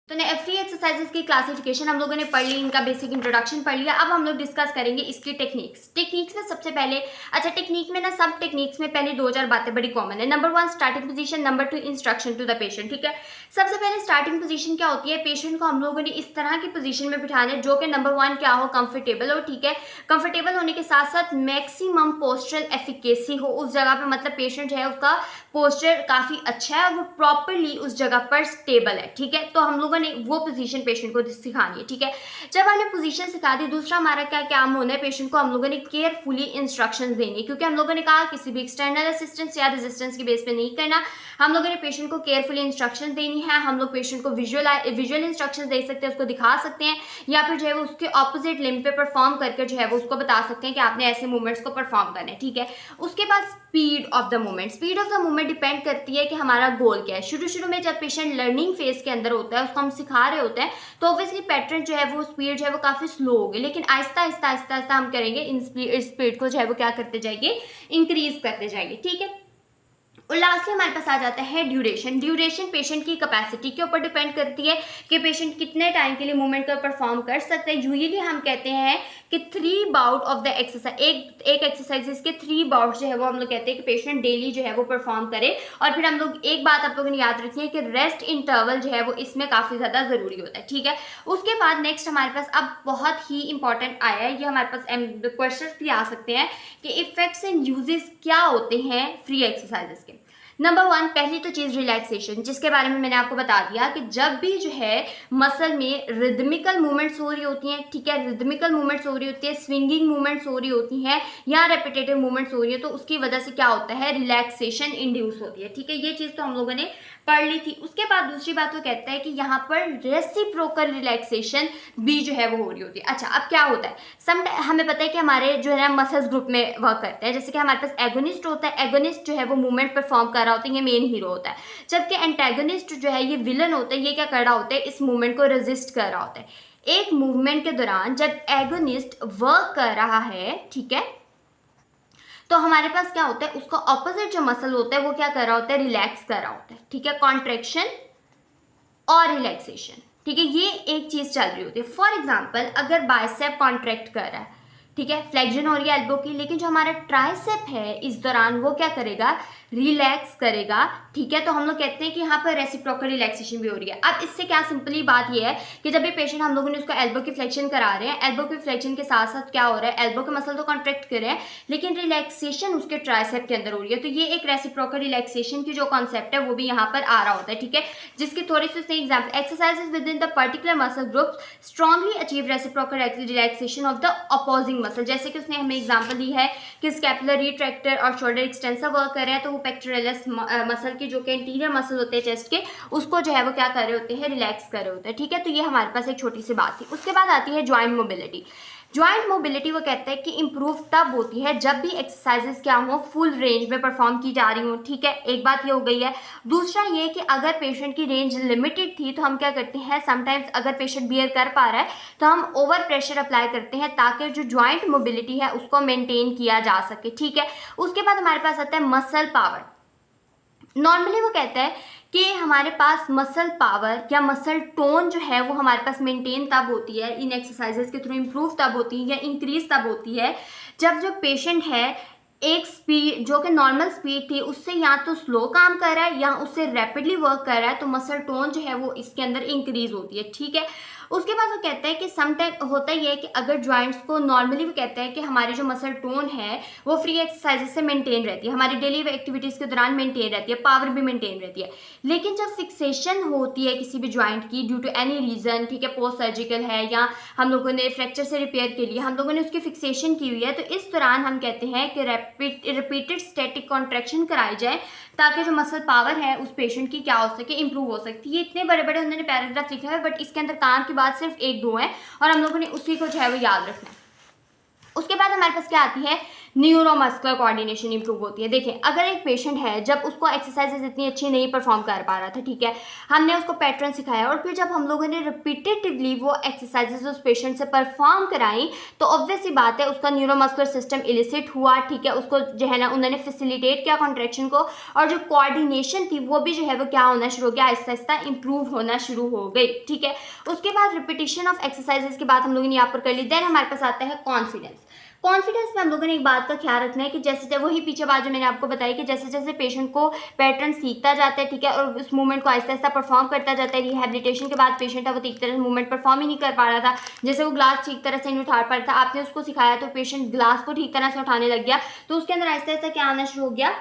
तो ने free exercises की क्लासिफिकेशन हम लोगों ने पढ़ ली, इनका बेसिक इंट्रोडक्शन पढ़ लिया। अब हम लोग डिस्कस करेंगे इसकी टेक्निक्स में सबसे पहले, अच्छा टेक्निक में ना सब टेक्निक्स में पहले 2-4 बातें बड़ी कॉमन है। Number 1 starting position, number 2 instruction to the patient. ठीक है, सबसे पहले स्टार्टिंग पोजीशन क्या होती है, पेशेंट को हम लोगों ने इस तरह की पोजीशन में बिठाना है जो कि नंबर 1 क्या हो, कंफर्टेबल हो। ठीक है, कंफर्टेबल होने के साथ साथ मैक्सिमम पोस्चरल एफिकेसी हो उस जगह पे, मतलब पेशेंट है उसका पोस्चर काफी अच्छा है और वो प्रॉपरली उस जगह पर स्टेबल है। ठीक है, तो हम लोगों ने वो पोजीशन पेशेंट को सिखानी है। ठीक है, जब हमने पोजीशन सिखा दी, दूसरा हमारा क्या काम होना है, पेशेंट को हम लोगों ने केयरफुली इंस्ट्रक्शंस देंगे, क्योंकि हम लोगों ने कहा किसी भी एक्सटर्नल असिस्टेंस या रेजिस्टेंस के बेस पे नहीं करना। हम लोगों ने पेशेंट को केयरफुली इंस्ट्रक्शन देनी है। हम लोग पेशेंट को विजुअल इंस्ट्रक्शन दे सकते हैं, उसको दिखा सकते हैं, या फिर जो है वो उसके ऑपोजिट लिम्ब पे परफॉर्म करके जो है वो उसको बता सकते हैं कि आपने ऐसे मूवमेंट्स को परफॉर्म करना है। ठीक है, उसके बाद speed of the movement depend करती है कि हमारा गोल क्या है। शुरू में जब पेशेंट लर्निंग फेज के अंदर होता है, उसको हम सिखा रहे होते हैं, तो ऑब्वियसली पैटर्न जो है वो स्पीड जो है वो काफी स्लो होगी, लेकिन आहिस्ता आहिस्ता हम करेंगे इन स्पीड को जो है वो क्या करते जाएंगे, इंक्रीज करते जाएंगे। ठीक है, और लास्टली हमारे पास आ जाता है ड्यूरेशन पेशेंट की कैपेसिटी के ऊपर डिपेंड करती है कि पेशेंट कितने टाइम के लिए मूवमेंट को परफॉर्म कर सकते हैं। यूजुअली हम कहते हैं कि 3 बाउट ऑफ द एक्सरसाइज, एक एक्सरसाइजेस के 3 बाउट जो है वो हम लोग कहते हैं कि पेशेंट डेली जो है वो परफॉर्म करे। और फिर हम लोग एक बात आप लोगों ने याद रखनी है कि रेस्ट इंटरवल जो है वो इसमें काफ़ी ज़्यादा ज़रूरी होता है। ठीक है, उसके बाद नेक्स्ट हमारे पास अब बहुत ही इंपॉर्टेंट आया है, ये हमारे पास क्वेश्चन भी आ सकते हैं कि इफेक्ट्स एंड यूजेस क्या होते हैं फ्री एक्सरसाइजेस के। नंबर 1 पहली तो चीज़ रिलैक्सेशन, जिसके बारे में मैंने आपको बता दिया कि जब भी जो है मसल में रिदमिकल मूवमेंट्स हो रही होती हैं, ठीक है, रिदमिकल मूवमेंट्स हो रही होती है, स्विंगिंग मूवमेंट्स हो रही होती हैं या रेपिटेटिव मूवमेंट्स हो रही है, तो उसकी वजह से क्या होता है, रिलैक्सेशन इंड्यूस होती है। ठीक है, ये चीज़ तो हम लोगों ने पढ़ ली थी। उसके बाद दूसरी बात वो कहता है कि यहाँ पर रेसिप्रोकल रिलैक्सेशन भी जो है वो हो रही होती है। अच्छा, अब क्या होता है, हमें पता है कि हमारे जो है मसल्स ग्रुप में वर्क करते हैं, जैसे कि हमारे पास एगोनिस्ट होता है, एगोनिस्ट जो है वो मूवमेंट परफॉर्म कर रहा होता है, ये मेन हीरो होता है, जबकि एंटेगोनिस्ट जो है ये विलन होता है, ये क्या कर रहा होता है, इस मूवमेंट को रेजिस्ट कर रहा होता है। एक मूवमेंट के दौरान जब एगोनिस्ट वर्क कर रहा है, ठीक है, तो हमारे पास क्या होता है, उसका ऑपोजिट जो मसल होता है वो क्या कर रहा होता है, रिलैक्स कर रहा होता है। ठीक है, कॉन्ट्रेक्शन और रिलैक्सेशन। ठीक है, ये एक चीज चल रही होती है। फॉर एग्जाम्पल अगर बाइसेप कॉन्ट्रैक्ट कर रहा है, ठीक है, फ्लेक्जन हो रही है एल्बो की, लेकिन जो हमारा ट्राइसेप है इस दौरान वो क्या करेगा, रिलैक्स करेगा। ठीक है, तो हम लोग कहते हैं कि यहाँ पर रेसिप्रोकल रिलैक्सेशन भी हो रही है। अब इससे क्या सिंपली बात ये है कि जब भी पेशेंट हम लोगों ने उसको एल्बो की फ्लेक्शन करा रहे हैं, एल्बो की फ्लेक्शन के साथ साथ क्या हो रहा है, एल्बो के मसल तो कॉन्ट्रैक्ट कर रहे हैं, लेकिन रिलैक्सेशन उसके ट्राइसेप के अंदर हो रही है। तो ये एक रेसिप्रोकल रिलैक्सेशन की जो कॉन्सेप्ट है वो भी यहाँ पर आ रहा होता है। ठीक है, जिसकी थोड़ी सी example, exercises with in the particular muscle group strongly achieve reciprocal relaxation of the opposing muscle. जैसे कि उसने हमें एग्जाम्पल दी है कि स्कैपुलर रिट्रैक्टर और शोल्डर एक्सटेंसर वर्क कर रहे हैं, तो वो पेक्टोरलिस मसल की जो कि इंटीरियर मसल होते हैं चेस्ट के, उसको जो है वो क्या कर रहे होते हैं, रिलैक्स कर रहे होते हैं। ठीक है, तो ये हमारे पास एक छोटी सी बात थी। उसके बाद आती है ज्वाइंट मोबिलिटी। ज्वाइंट मोबिलिटी वो कहते हैं कि इंप्रूव तब होती है जब भी एक्सरसाइजेस क्या हो, फुल रेंज में परफॉर्म की जा रही हो। ठीक है, एक बात ये हो गई है। दूसरा ये कि अगर पेशेंट की रेंज लिमिटेड थी तो हम क्या करते हैं, समटाइम्स अगर पेशेंट बियर कर पा रहा है तो हम ओवर प्रेशर अप्लाई करते हैं ताकि जो ज्वाइंट मोबिलिटी है उसको मेंटेन किया जा सके। ठीक है, उसके बाद हमारे पास आता है मसल पावर। नॉर्मली वो कहता है कि हमारे पास मसल पावर या मसल टोन जो है वो हमारे पास मेंटेन तब होती है, इन एक्सरसाइजेस के थ्रू इंप्रूव तब होती है या इंक्रीज तब होती है जब जो पेशेंट है एक स्पीड जो कि नॉर्मल स्पीड थी उससे या तो स्लो काम कर रहा है या उससे रैपिडली वर्क कर रहा है, तो मसल टोन जो है वो इसके अंदर इंक्रीज होती है। ठीक है, उसके बाद वो कहता है कि समटाइम होता ही है कि अगर जॉइंट्स को नॉर्मली वो कहता है कि हमारी जो मसल टोन है वो फ्री एक्सरसाइजेस से मेंटेन रहती है, हमारी डेली एक्टिविटीज़ के दौरान मेंटेन रहती है, पावर भी मेंटेन रहती है। लेकिन जब फिक्सेशन होती है किसी भी जॉइंट की ड्यू टू एनी रीज़न, ठीक है, पोस्ट सर्जिकल है या हम लोगों ने फ्रैक्चर से रिपेयर के लिए हम लोगों ने उसकी फिक्सेशन की हुई है, तो इस दौरान हम कहते हैं कि रिपीटेड स्टैटिक कॉन्ट्रैक्शन कराई जाए ताकि जो मसल पावर है उस पेशेंट की क्या हो सके, इंप्रूव हो सकती है। ये इतने बड़े बड़े उन्होंने पैराग्राफ लिखा है, बट इसके अंदर काम की बात सिर्फ 1-2 है और हम लोगों ने उसी को जो है वो याद रखना है। उसके बाद हमारे पास क्या आती है, न्यूरोमस्कुलर कोऑर्डिनेशन इंप्रूव होती है। देखिए, अगर एक पेशेंट है, जब उसको एक्सरसाइजेज इतनी अच्छी नहीं परफॉर्म कर पा रहा था, ठीक है, हमने उसको पैटर्न सिखाया और फिर जब हम लोगों ने रिपीटेटिवली वो एक्सरसाइजेज उस पेशेंट से परफॉर्म कराई, तो ऑब्वियस सी बात है उसका न्यूरोमस्कुलर सिस्टम इलिसिट हुआ, ठीक है, उसको जो है ना उन्होंने फैसिलिटेट किया कॉन्ट्रैक्शन को, और जो कोऑर्डिनेशन थी वो भी जो है वो क्या होना शुरू हो गया, आहिस्ता आहिस्ता इंप्रूव होना शुरू हो गई, ठीक है। उसके बाद रिपीटिशन ऑफ एक्सरसाइजेज की बात हम लोगों ने यहाँ पर कर ली। देन हमारे पास आता है कॉन्फिडेंस। कॉन्फिडेंस में हम लोगों ने एक बात का ख्याल रखना है कि जैसे जैसे वही पीछे बात जो मैंने आपको बताई कि जैसे जैसे पेशेंट को पैटर्न सीखता जाता है, ठीक है, और उस मूवमेंट को आहिस्ता आहिस्ता परफॉर्म करता जाता है। रिहैबिलिटेशन के बाद पेशेंट है वो ठीक तरह से मूवमेंट परफॉर्म ही नहीं कर पा रहा था, जैसे वो ग्लास ठीक तरह से नहीं उठा पा रहा था, आपने उसको सिखाया तो पेशेंट ग्लास को ठीक तरह से उठाने लग गया, तो उसके अंदर आहिस्ता आहिस्ता क्या आना शुरू हो गया,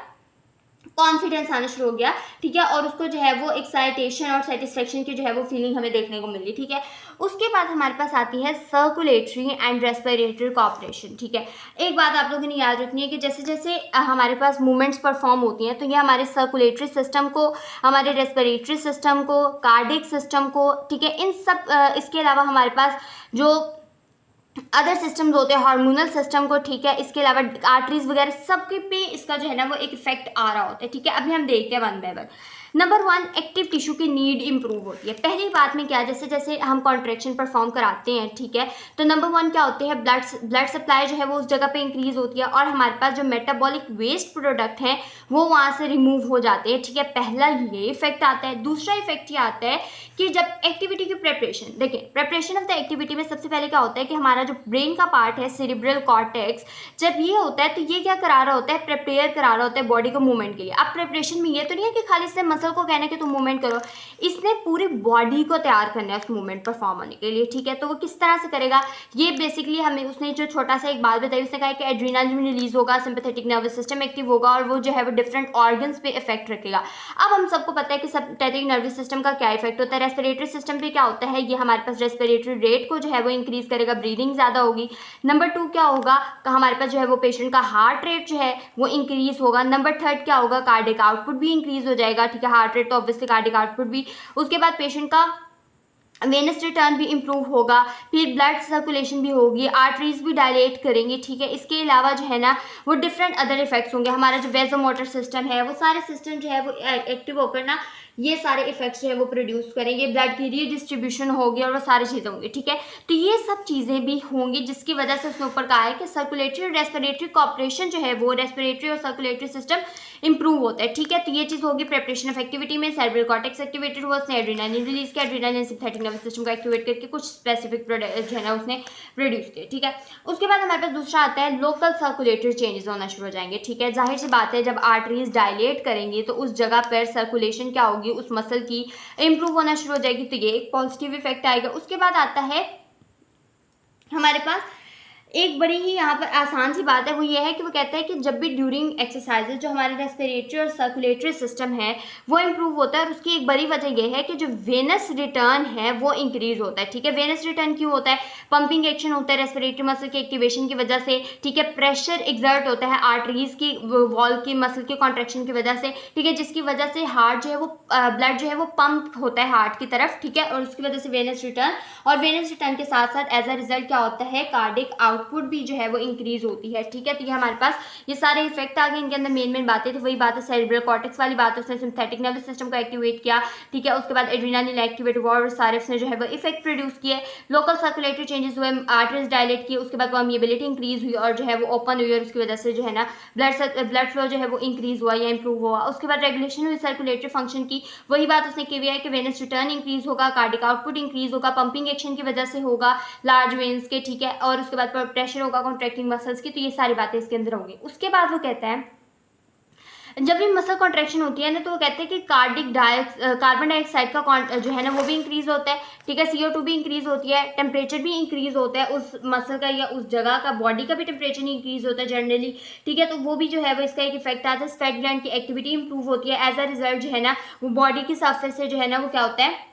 कॉन्फिडेंस आना शुरू हो गया, ठीक है, और उसको जो है वो एक्साइटेशन और सेटिस्फेक्शन की जो है वो फीलिंग हमें देखने को मिली, ठीक है। उसके बाद हमारे पास आती है सर्कुलेटरी एंड रेस्पिरेटरी कोऑपरेशन, ठीक है। एक बात आप लोगों ने याद रखनी है कि जैसे जैसे हमारे पास मूवमेंट्स परफॉर्म होती हैं, तो ये हमारे सर्कुलेटरी सिस्टम को, हमारे रेस्पिरेटरी सिस्टम को, कार्डिक सिस्टम को, ठीक है, इन सब इसके अलावा हमारे पास जो अदर सिस्टम्स होते हैं, हार्मोनल सिस्टम को, ठीक है, इसके अलावा आर्टरीज वगैरह सबके पे इसका जो है ना वो एक इफेक्ट आ रहा होता है, ठीक है। अभी हम देखते हैं one by one. Number 1, active tissue की नीड इंप्रूव होती है। पहली बात में क्या, जैसे जैसे हम कॉन्ट्रैक्शन परफॉर्म कराते हैं, ठीक है, तो नंबर 1 क्या होते हैं, ब्लड सप्लाई जो है वो उस जगह पे इंक्रीज होती है और हमारे पास जो मेटाबॉलिक वेस्ट प्रोडक्ट हैं वो वहाँ से रिमूव हो जाते हैं, ठीक है। पहला ये इफेक्ट आता है। दूसरा इफेक्ट ये आता है कि जब एक्टिविटी की प्रेपरेशन, देखिए प्रेपरेशन ऑफ द एक्टिविटी में सबसे पहले क्या होता है कि हमारा जो ब्रेन का पार्ट है, सेरिब्रल कॉर्टेक्स, जब ये होता है तो ये क्या करा रहा होता है, प्रिपेयर करा रहा होता है बॉडी को मूवमेंट के लिए। अब प्रिपरेशन में ये तो नहीं है कि खाली से मसल को कहना है कि तुम मूवमेंट करो, इसने पूरी बॉडी को तैयार करना है उस मूवमेंट परफॉर्म होने के लिए, ठीक है। तो वो किस तरह से करेगा, ये बेसिकली हमें उसने जो छोटा सा एक बात बताई, उसने कहा कि एड्रेनालिन रिलीज होगा, सिंपैथेटिक नर्वस सिस्टम एक्टिव होगा और वो जो है वो डिफरेंट ऑर्गन्स पे इफेक्ट रखेगा। अब हम सबको पता है कि सिंपैथेटिक नर्वस सिस्टम का क्या इफेक्ट होता है, रेस्पिरेटरी सिस्टम पे क्या होता है, ये हमारे पास रेस्पिरेटरी रेट को जो है वो इंक्रीज करेगा, ब्रीदिंग ज़्यादा होगी। नंबर 2 क्या होगा, हमारे पास जो है वो पेशेंट का हार्ट रेट जो है वो इंक्रीज होगा। नंबर 3 क्या होगा, कार्डिक आउटपुट भी इंक्रीज हो जाएगा, ठीक है, हार्ट रेट तो ऑब्वियसली कार्डिक आउटपुट भी। उसके बाद पेशेंट का वेनस रिटर्न भी इंप्रूव होगा, फिर ब्लड सर्कुलेशन भी होगी, आर्टरीज भी डायलेट करेंगे, ठीक है। इसके अलावा जो है ना वो डिफरेंट अदर इफेक्ट्स होंगे, हमारा जो वेजोमोटर सिस्टम है वो सारे सिस्टम जो है वो एक्टिव होकर ना ये सारे इफेक्ट्स जो है वो प्रोड्यूस करेंगे, ब्लड की रीडिस्ट्रीब्यूशन होगी और वो सारी चीज़ें होंगी, ठीक है। तो ये सब चीज़ें भी होंगी जिसकी वजह से उसने ऊपर कहा है कि सर्कुलेटरी और रेस्पिरेटरी कॉपरेशन जो है वो रेस्पिरेटरी और सर्कुलेटरी सिस्टम इंप्रूव होता है, ठीक है। तो ये चीज़ होगी प्रिपरेशन ऑफ एक्टिविटी में। सेरेब्रल कॉर्टेक्स एक्टिवेटेड हुआ, उसने एड्रेनालिन रिलीज किया, एड्रेनालिन सिंपैथेटिक नर्वस सिस्टम को एक्टिवेट करके कुछ स्पेसिफिक प्रोडक्ट जो है ना उसने प्रोड्यूस किया, ठीक है। उसके बाद हमारे पास दूसरा आता है लोकल सर्कुलेटरी चेंजेस होना शुरू हो जाएंगे, ठीक है। जाहिर सी बात है जब आर्टरीज डायलेट करेंगी तो उस जगह पर सर्कुलेशन क्या होगी, उस मसल की इंप्रूव होना शुरू हो जाएगी, तो ये एक पॉजिटिव इफेक्ट आएगा। उसके बाद आता है हमारे पास एक बड़ी ही यहाँ पर आसान सी बात है, वो ये है कि वो कहता है कि जब भी ड्यूरिंग एक्सरसाइजेज जो हमारे रेस्पिरेटरी और सर्कुलेटरी सिस्टम है वो इंप्रूव होता है, और उसकी एक बड़ी वजह ये है कि जो वेनस रिटर्न है वो इंक्रीज होता है, ठीक है। वेनस रिटर्न क्यों होता है, पंपिंग एक्शन होता है रेस्पिरेटरी मसल के एक्टिवेशन की वजह से, ठीक है। प्रेशर एग्जर्ट होता है आर्टरीज की वॉल की मसल के कॉन्ट्रेक्शन की वजह से, ठीक है, जिसकी वजह से हार्ट जो है वो ब्लड जो है वो पंप होता है हार्ट की तरफ, ठीक है, और उसकी वजह से वेनस रिटर्न, और वेनस रिटर्न के साथ साथ एज अ रिजल्ट क्या होता है, कार्डिक आउटपुट भी जो है वो इंक्रीज होती है, ठीक है। तो ये हमारे पास ये सारे इफेक्ट आ गए, इनके अंदर मेन बातें तो वही बात है, सेरेब्रल कॉर्टेक्स वाली बात, उसने सिंपैथेटिक नर्वस सिस्टम को एक्टिवेट किया, ठीक है। उसके बाद एड्रेनालिन एक्टिवेट हुआ और सारे उसने जो है वो इफेक्ट प्रोड्यूस किए, लोकल सर्कुलेटरी चेंजेस हुए, आर्टरीज डायलेट किए, उसके बाद परमिएबिलिटी इंक्रीज हुई और जो है वो ओपन हुई और उसकी वजह से जो है ना ब्लड फ्लो जो है वो इंक्रीज हुआ या इंप्रूव हुआ। उसके बाद रेगुलेशन हुई सर्कुलेटरी फंक्शन की, वही बात उसने की हुई है कि वेनस रिटर्न इंक्रीज होगा, कार्डिक आउटपुट इंक्रीज होगा, पंपिंग एक्शन की वजह से होगा लार्ज वेन्स के, ठीक है, और उसके बाद प्रेशर होगा कॉन्ट्रैक्टिंग मसल्स की, तो ये सारी बातें इसके अंदर होंगी। उसके बाद वो कहता है जब भी मसल कॉन्ट्रैक्शन होती है ना तो वो कहते हैं कि कार्बन डाइऑक्साइड का जो है ना वो भी इंक्रीज होता है, ठीक है, CO2 भी इंक्रीज होती है, टेम्परेचर भी इंक्रीज होता है उस मसल का या उस जगह का, बॉडी का भी टेम्परेचर इंक्रीज होता है जनरली, ठीक है। तो वो भी जो है वो इसका एक इफेक्ट आता है, फैट ग्लैंड की एक्टिविटी इंप्रूव होती है, एज अ रिजल्ट जो है ना वो बॉडी की सरफेस से जो है ना वो क्या होता है,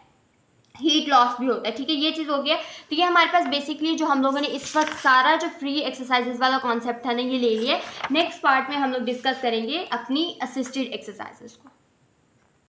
हीट लॉस भी होता है, ठीक है। ये चीज़ हो गया। तो ये हमारे पास बेसिकली जो हम लोगों ने इस वक्त सारा जो फ्री एक्सरसाइजेज वाला कॉन्सेप्ट था ना ये ले लिया। नेक्स्ट पार्ट में हम लोग डिस्कस करेंगे अपनी असिस्टेड एक्सरसाइजेज को।